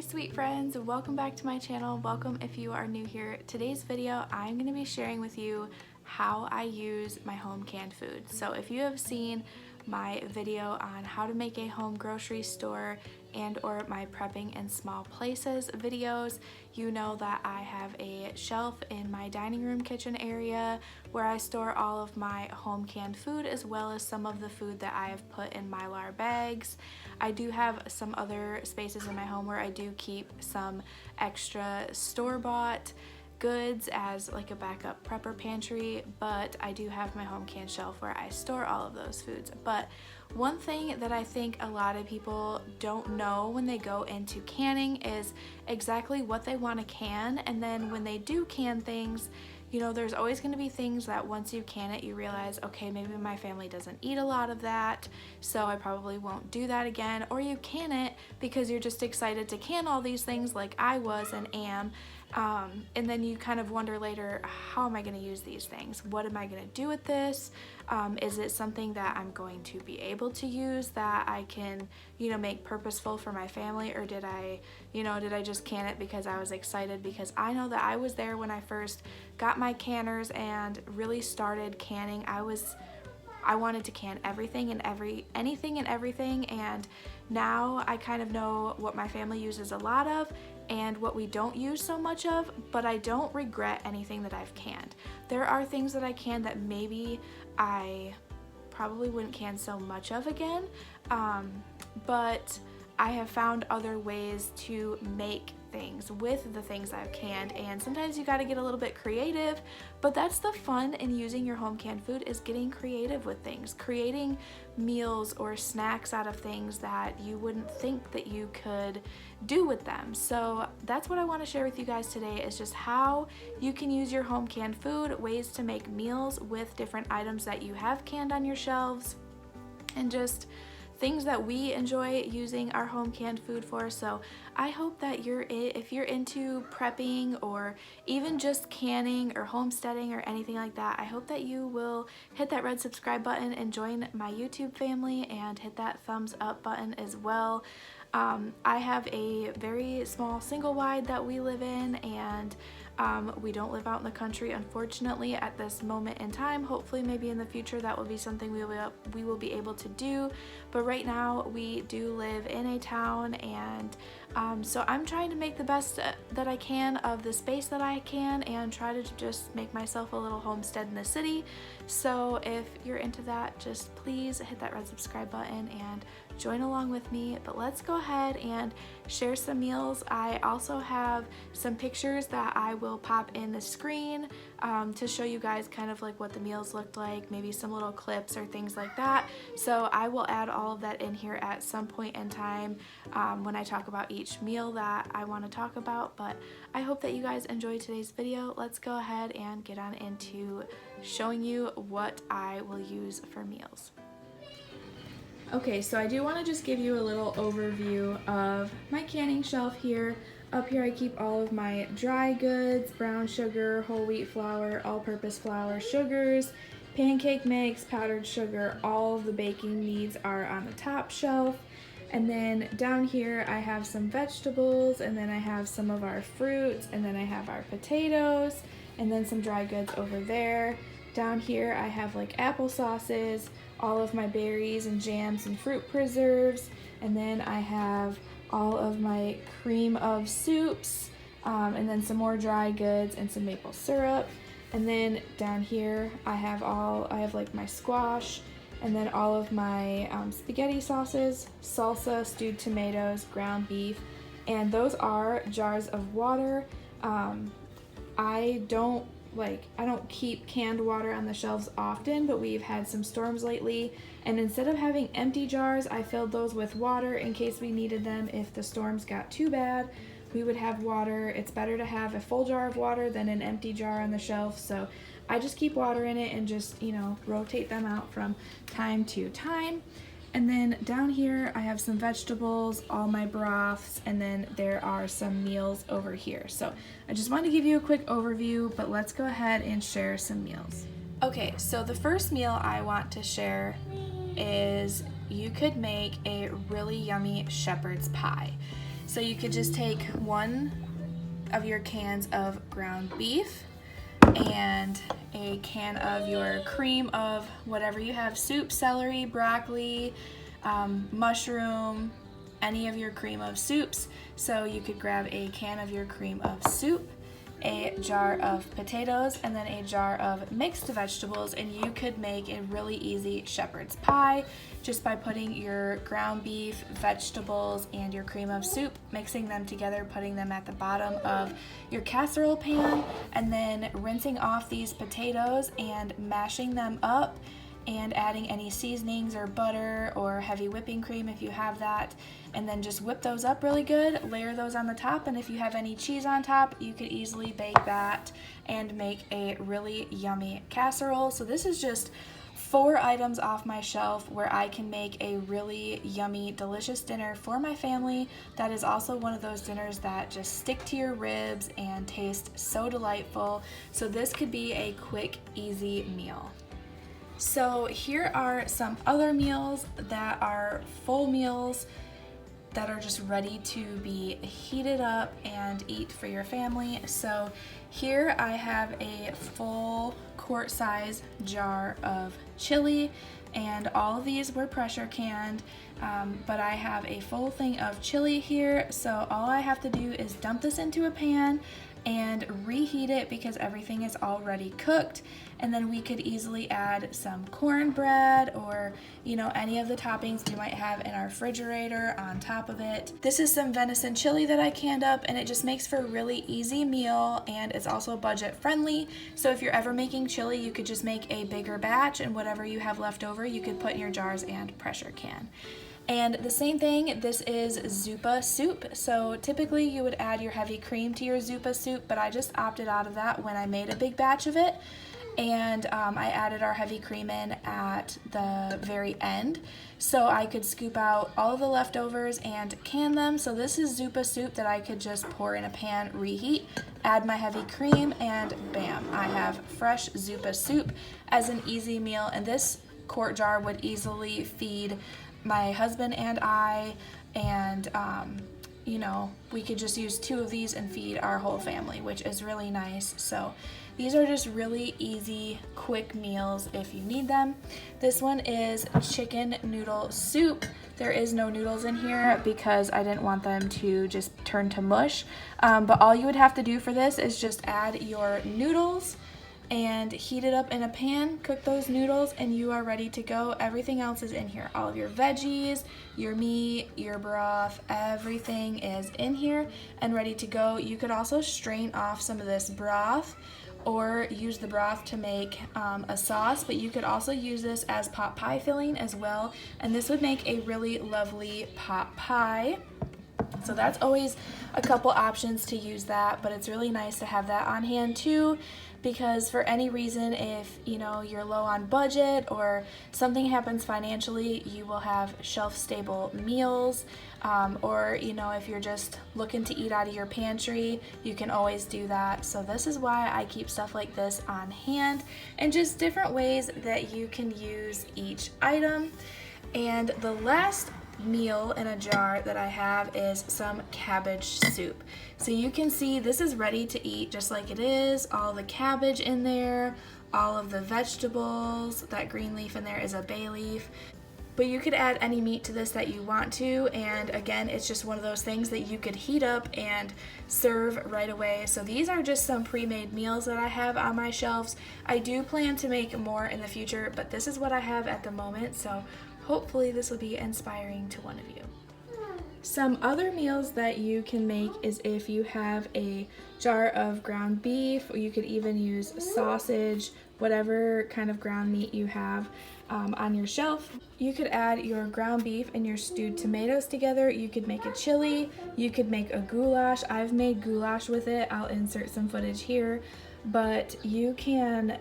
Hey sweet friends, welcome back to my channel. Welcome if you are new here. Today's video I'm going to be sharing with you how I use my home canned food. So if you have seen my video on how to make a home grocery store and or my prepping in small places videos, you know that I have a shelf in my dining room kitchen area where I store all of my home canned food as well as some of the food that I have put in Mylar bags. I do have some other spaces in my home where I do keep some extra store-bought goods as like a backup prepper pantry, but I do have my home canned shelf where I store all of those foods. But one thing that I think a lot of people don't know when they go into canning is exactly what they want to can, and then when they do can things, you know, there's always going to be things that once you can it, you realize, okay, maybe my family doesn't eat a lot of that, so I probably won't do that again. Or you can it because you're just excited to can all these things like I was and am. And then you kind of wonder later, how am I going to use these things? What am I going to do with this? Is it something that I'm going to be able to use that I can, you know, make purposeful for my family? Or did I just can it because I was excited? Because I know that I was there when I first got my canners and really started canning. I wanted to can everything and anything and everything, and now I kind of know what my family uses a lot of and what we don't use so much of, but I don't regret anything that I've canned. There are things that I canned that maybe I probably wouldn't can so much of again, but I have found other ways to make things with the things I've canned, and sometimes you got to get a little bit creative, but that's the fun in using your home canned food, is getting creative with things, creating meals or snacks out of things that you wouldn't think that you could do with them. So that's what I want to share with you guys today, is just how you can use your home canned food, ways to make meals with different items that you have canned on your shelves, and just things that we enjoy using our home canned food for. So I hope that if you're into prepping or even just canning or homesteading or anything like that, I hope that you will hit that red subscribe button and join my YouTube family, and hit that thumbs up button as well. I have a very small single wide that we live in, and we don't live out in the country, unfortunately, at this moment in time. Hopefully maybe in the future that will be something we will be able to do, but right now we do live in a town, and so I'm trying to make the best that I can of the space that I can, and try to just make myself a little homestead in the city. So if you're into that, just please hit that red subscribe button and join along with me. But let's go ahead and share some meals. I also have some pictures that I will pop in the screen to show you guys kind of like what the meals looked like, maybe some little clips or things like that. So I will add all of that in here at some point in time when I talk about each meal that I want to talk about. But I hope that you guys enjoyed today's video. Let's go ahead and get on into showing you what I will use for meals. Okay, so I do want to just give you a little overview of my canning shelf here. Up here I keep all of my dry goods, brown sugar, whole wheat flour, all-purpose flour, sugars, pancake mix, powdered sugar. All of the baking needs are on the top shelf. And then down here I have some vegetables, and then I have some of our fruits, and then I have our potatoes, and then some dry goods over there. Down here I have like apple sauces, all of my berries and jams and fruit preserves, and then I have all of my cream of soups, and then some more dry goods and some maple syrup. And then down here I have like my squash, and then all of my spaghetti sauces, salsa, stewed tomatoes, ground beef, and those are jars of water. I don't keep canned water on the shelves often, but we've had some storms lately, and instead of having empty jars, I filled those with water in case we needed them. If the storms got too bad, we would have water. It's better to have a full jar of water than an empty jar on the shelf, so I just keep water in it and just, you know, rotate them out from time to time. And then down here I have some vegetables, all my broths, and then there are some meals over here. So I just wanted to give you a quick overview, but let's go ahead and share some meals. Okay, so the first meal I want to share is you could make a really yummy shepherd's pie. So you could just take one of your cans of ground beef and a can of your cream of whatever you have, soup, celery, broccoli, mushroom, any of your cream of soups. So you could grab a can of your cream of soup, a jar of potatoes, and then a jar of mixed vegetables, and you could make a really easy shepherd's pie just by putting your ground beef, vegetables, and your cream of soup, mixing them together, putting them at the bottom of your casserole pan, and then rinsing off these potatoes and mashing them up and adding any seasonings or butter or heavy whipping cream if you have that, and then just whip those up really good, layer those on the top, and if you have any cheese on top, you could easily bake that and make a really yummy casserole. So this is just 4 items off my shelf where I can make a really yummy, delicious dinner for my family that is also one of those dinners that just stick to your ribs and taste so delightful. So this could be a quick, easy meal. So here are some other meals that are full meals that are just ready to be heated up and eat for your family. So here I have a full quart size jar of chili, and all of these were pressure canned, but I have a full thing of chili here. So all I have to do is dump this into a pan and reheat it because everything is already cooked, and then we could easily add some cornbread or any of the toppings we might have in our refrigerator on top of it. This is some venison chili that I canned up, and it just makes for a really easy meal, and it's also budget friendly. So if you're ever making chili, you could just make a bigger batch, and whatever you have left over you could put in your jars and pressure can. And the same thing, this is Zuppa soup. So typically you would add your heavy cream to your Zuppa soup, but I just opted out of that when I made a big batch of it. And I added our heavy cream in at the very end, so I could scoop out all of the leftovers and can them. So this is Zuppa soup that I could just pour in a pan, reheat, add my heavy cream, and bam, I have fresh Zuppa soup as an easy meal. And this quart jar would easily feed my husband and I, and we could just use 2 of these and feed our whole family, which is really nice. So these are just really easy, quick meals if you need them. This one is chicken noodle soup. There is no noodles in here because I didn't want them to just turn to mush, but all you would have to do for this is just add your noodles and heat it up in a pan, cook those noodles, and you are ready to go. Everything else is in here. All of your veggies, your meat, your broth, everything is in here and ready to go. You could also strain off some of this broth or use the broth to make a sauce, but you could also use this as pot pie filling as well, and this would make a really lovely pot pie. So that's always a couple options to use that, but it's really nice to have that on hand too, because for any reason, if you're low on budget or something happens financially, you will have shelf-stable meals, or if you're just looking to eat out of your pantry, you can always do that. So this is why I keep stuff like this on hand, and just different ways that you can use each item. And the last meal in a jar that I have is some cabbage soup. So you can see this is ready to eat just like it is. All the cabbage in there, all of the vegetables, that green leaf in there is a bay leaf. But you could add any meat to this that you want to, and again, it's just one of those things that you could heat up and serve right away. So these are just some pre-made meals that I have on my shelves. I do plan to make more in the future, but this is what I have at the moment, so hopefully this will be inspiring to one of you. Some other meals that you can make is if you have a jar of ground beef, or you could even use sausage, whatever kind of ground meat you have on your shelf. You could add your ground beef and your stewed tomatoes together. You could make a chili, you could make a goulash. I've made goulash with it. I'll insert some footage here, but you can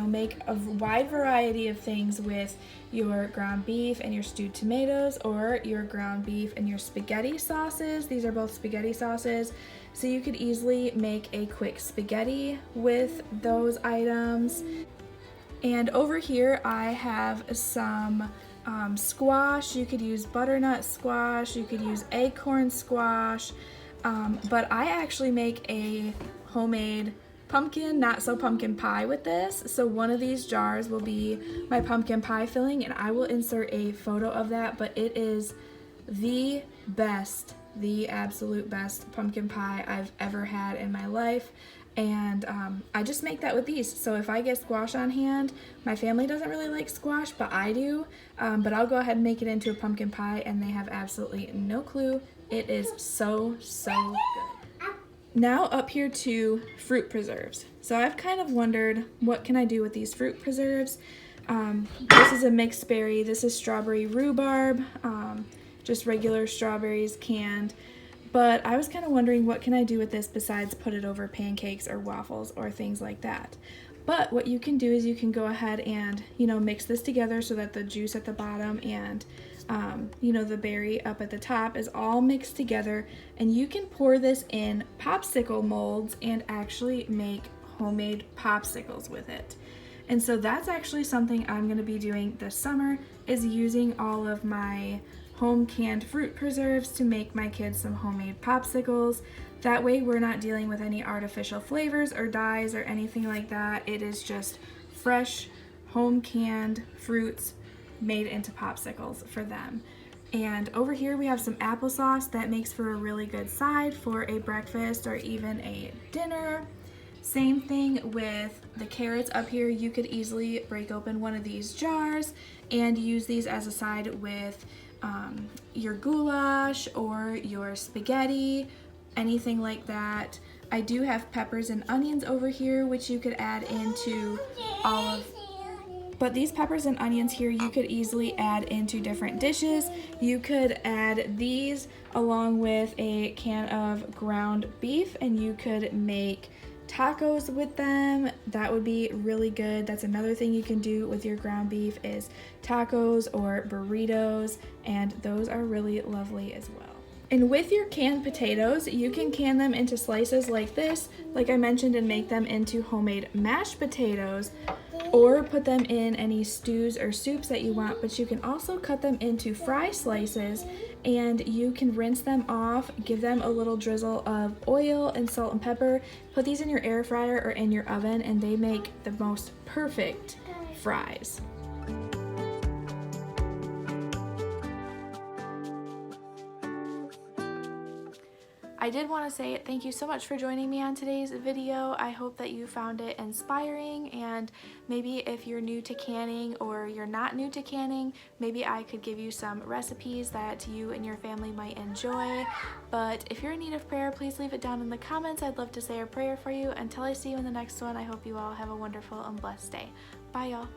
make a wide variety of things with your ground beef and your stewed tomatoes, or your ground beef and your spaghetti sauces. These are both spaghetti sauces, so you could easily make a quick spaghetti with those items. And over here I have some squash, you could use butternut squash, you could use acorn squash, but I actually make a homemade pumpkin, not so pumpkin pie with this. So one of these jars will be my pumpkin pie filling, and I will insert a photo of that, but it is the best, the absolute best pumpkin pie I've ever had in my life. And I just make that with these. So if I get squash on hand, my family doesn't really like squash, but I do. But I'll go ahead and make it into a pumpkin pie, and they have absolutely no clue. It is so, so good. Now up here to fruit preserves. So I've kind of wondered, what can I do with these fruit preserves? This is a mixed berry. This is strawberry rhubarb, just regular strawberries canned. But I was kind of wondering, what can I do with this besides put it over pancakes or waffles or things like that? But what you can do is you can go ahead and, mix this together so that the juice at the bottom and, the berry up at the top is all mixed together. And you can pour this in popsicle molds and actually make homemade popsicles with it. And so that's actually something I'm going to be doing this summer, is using all of my home canned fruit preserves to make my kids some homemade popsicles. That way we're not dealing with any artificial flavors or dyes or anything like that. It is just fresh home canned fruits made into popsicles for them. And over here we have some applesauce that makes for a really good side for a breakfast or even a dinner. Same thing with the carrots up here. You could easily break open one of these jars and use these as a side with your goulash or your spaghetti, anything like that. I do have peppers and onions over here, which you could add into all of, but these peppers and onions here you could easily add into different dishes. You could add these along with a can of ground beef, and you could make tacos with them. That would be really good. That's another thing you can do with your ground beef, is tacos or burritos, and those are really lovely as well. And with your canned potatoes, you can can them into slices like this, like I mentioned, and make them into homemade mashed potatoes, or put them in any stews or soups that you want. But you can also cut them into fry slices, and you can rinse them off, give them a little drizzle of oil and salt and pepper, put these in your air fryer or in your oven, and they make the most perfect fries. I did want to say thank you so much for joining me on today's video. I hope that you found it inspiring, and maybe if you're new to canning or you're not new to canning, maybe I could give you some recipes that you and your family might enjoy. But if you're in need of prayer, please leave it down in the comments. I'd love to say a prayer for you. Until I see you in the next one, I hope you all have a wonderful and blessed day. Bye, y'all.